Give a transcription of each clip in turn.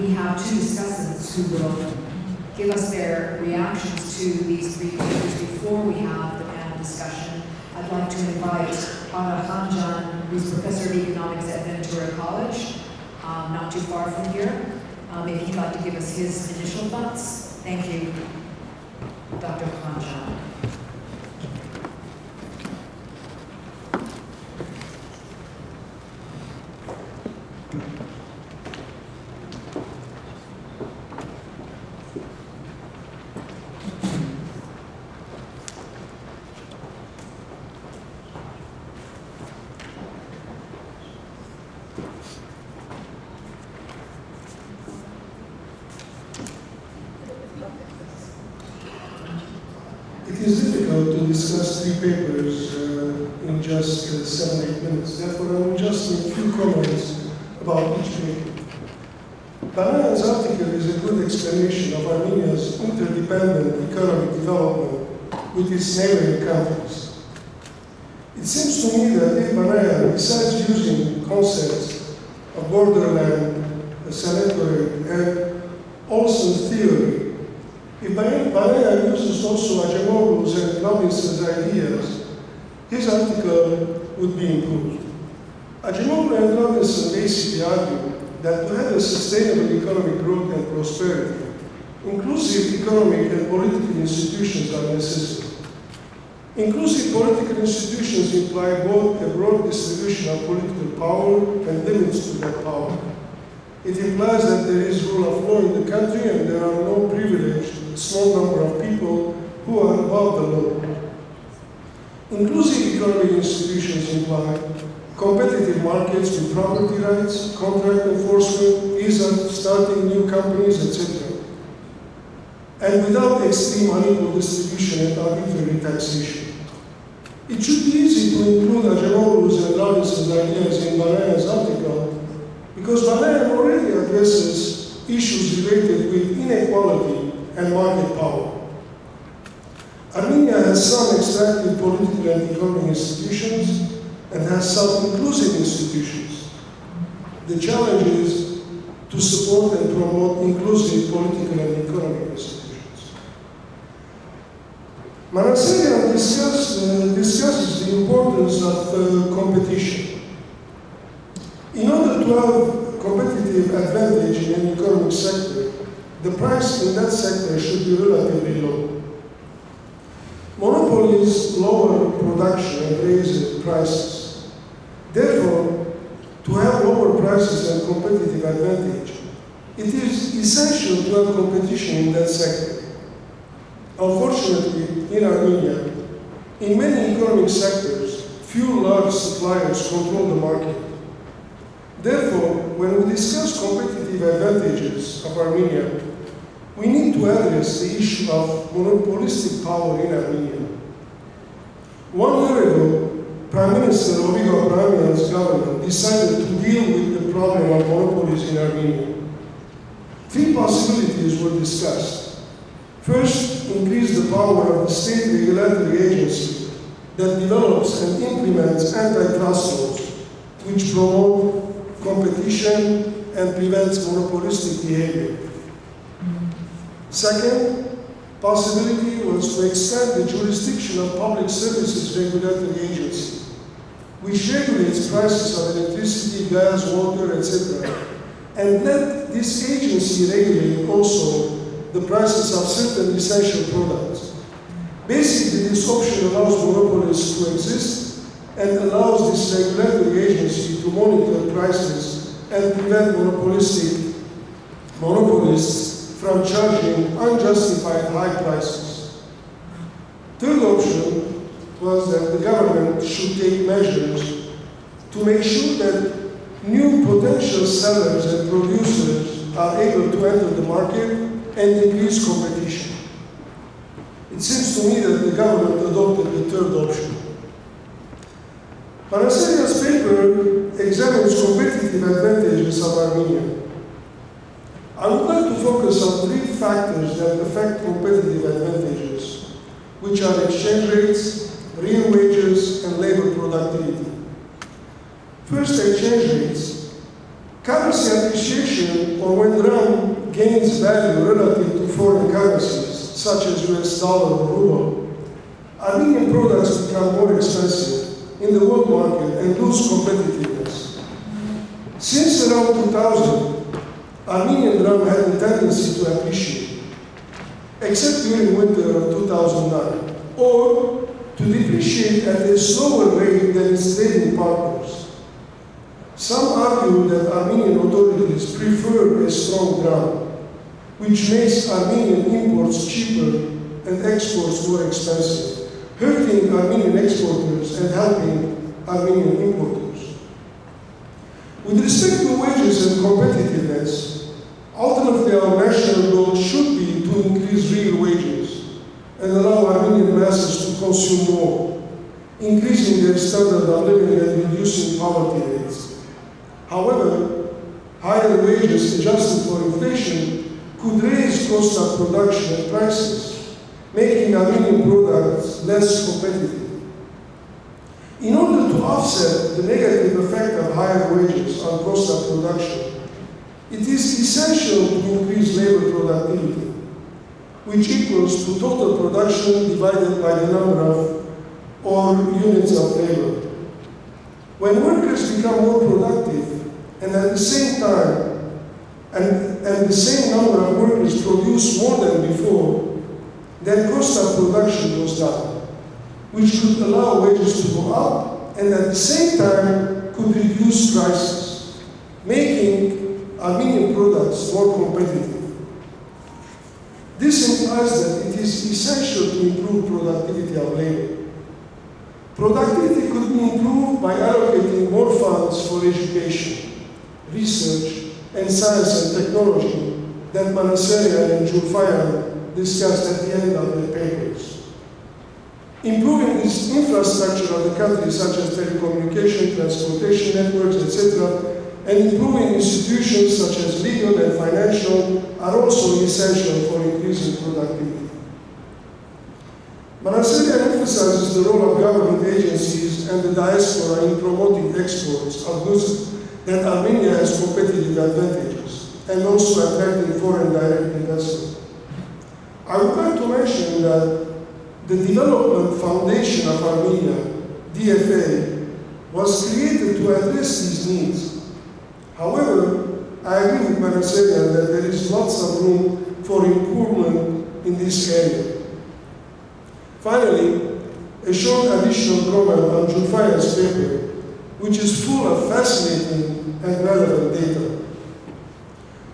we have two discussants who will give us their reactions to these three papers before we have the panel discussion. I'd like to invite Ana Khanjan, who's Professor of Economics at Ventura College, not too far from here. If he'd like to give us his initial thoughts. Thank you, Dr. Khanjan. It is difficult to discuss three papers in just 7-8 minutes. Therefore, I will just make a few comments about each paper. Banana's article is a good explanation of Armenia's interdependent economic development with its neighboring countries. It seems to me that if Banana, besides using concepts of borderland, sanatory, and Olson's theory, if Banana uses also Acemoglu's and Robinson's ideas, his article would be improved. Acemoglu and Robinson basically argue that to have a sustainable economic growth and prosperity, inclusive economic and political institutions are necessary. Inclusive political institutions imply both a broad distribution of political power and limits to that power. It implies that there is rule of law in the country and there are no privileged, small number of people who are above the law. Inclusive economic institutions imply competitive markets with property rights, contract enforcement, ease of starting new companies, etc. And without extreme unequal distribution and arbitrary taxation. It should be easy to include Acemoglu's and Robinson's ideas in Banana's article because Banana already addresses issues related with inequality and market power. Armenia has some extractive political and economic institutions and has some inclusive institutions. The challenge is to support and promote inclusive political and economic institutions. Manasarian discusses the importance of competition. In order to have competitive advantage in an economic sector, the price in that sector should be relatively low. Monopolies lower production and raise prices. Therefore, to have lower prices and competitive advantage, it is essential to have competition in that sector. Unfortunately, in Armenia, in many economic sectors, few large suppliers control the market. Therefore, when we discuss competitive advantages of Armenia, we need to address the issue of monopolistic power in Armenia. 1 year ago, Prime Minister Ovigo Abramian's government decided to deal with the problem of monopolies in Armenia. 3 possibilities were discussed. First, increase the power of the state regulatory agency that develops and implements antitrust laws, which promote competition and prevents monopolistic behavior. Second possibility was to extend the jurisdiction of Public Services Regulatory Agency, which regulates prices of electricity, gas, water, etc., and let this agency regulate also the prices of certain essential products. Basically, this option allows monopolists to exist and allows this regulatory agency to monitor prices and prevent monopolists from charging unjustified high prices. Third option was that the government should take measures to make sure that new potential sellers and producers are able to enter the market and increase competition. It seems to me that the government adopted the third option. Manasarian's paper examines competitive advantages of Armenia. I would like to focus on 3 factors that affect competitive advantages, which are exchange rates, real wages, and labor productivity. First, exchange rates. Currency appreciation, or when dram gains value relative to foreign currencies, such as US dollar or ruble, Armenian products become more expensive in the world market and lose competitiveness. Since around 2000, Armenian dram had the tendency to appreciate, except during winter of 2009, or to depreciate at a slower rate than its trading partners. Some argue that Armenian authorities prefer a strong dram, which makes Armenian imports cheaper and exports more expensive, hurting Armenian exporters and helping Armenian importers. With respect to wages and competitiveness, ultimately our national goal should be to increase real wages and allow Armenian masses to consume more, increasing their standard of living and reducing poverty rates. However, higher wages adjusted for inflation could raise cost of production and prices, making Armenian products less competitive. In order to offset the negative effect of higher wages on cost of production, it is essential to increase labor productivity, which equals to total production divided by the number of or units of labor. When workers become more productive, and at the same time, and the same number of workers produce more than before, then cost of production goes down, which could allow wages to go up, and at the same time could reduce prices, making Armenian products more competitive. This implies that it is essential to improve productivity of labor. Productivity could be improved by allocating more funds for education, research, and science and technology that Manaserian and Julfayan discussed at the end of their papers. Improving this infrastructure of the country, such as telecommunication, transportation networks, etc., and improving institutions such as legal and financial are also essential for increasing productivity. Manaserian emphasizes the role of government agencies and the diaspora in promoting exports of goods that Armenia has competitive advantages, and also attracting foreign direct investment. I would like to mention that the Development Foundation of Armenia, DFA, was created to address these needs. However, I agree with Manaserian that there is lots of room for improvement in this area. Finally, a short additional comment on Julfayan's paper, which is full of fascinating and relevant data.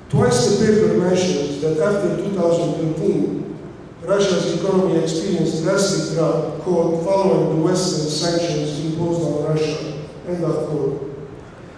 Twice the paper mentions that after 2013, Russia's economy experienced drastic drop, quote, following the Western sanctions imposed on Russia, end of quote.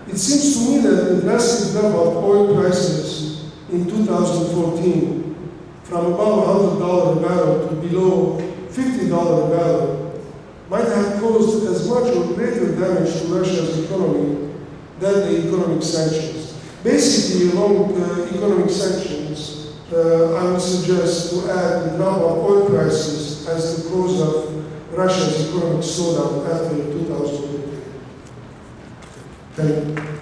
It seems to me that the drastic drop of oil prices in 2014 from above $100 a barrel to below $50 a barrel might have caused as much or greater damage to Russia's economy than the economic sanctions. Basically, along economic sanctions, I would suggest to add the drop of oil prices as the cause of Russia's economic slowdown after 2015. Thank you.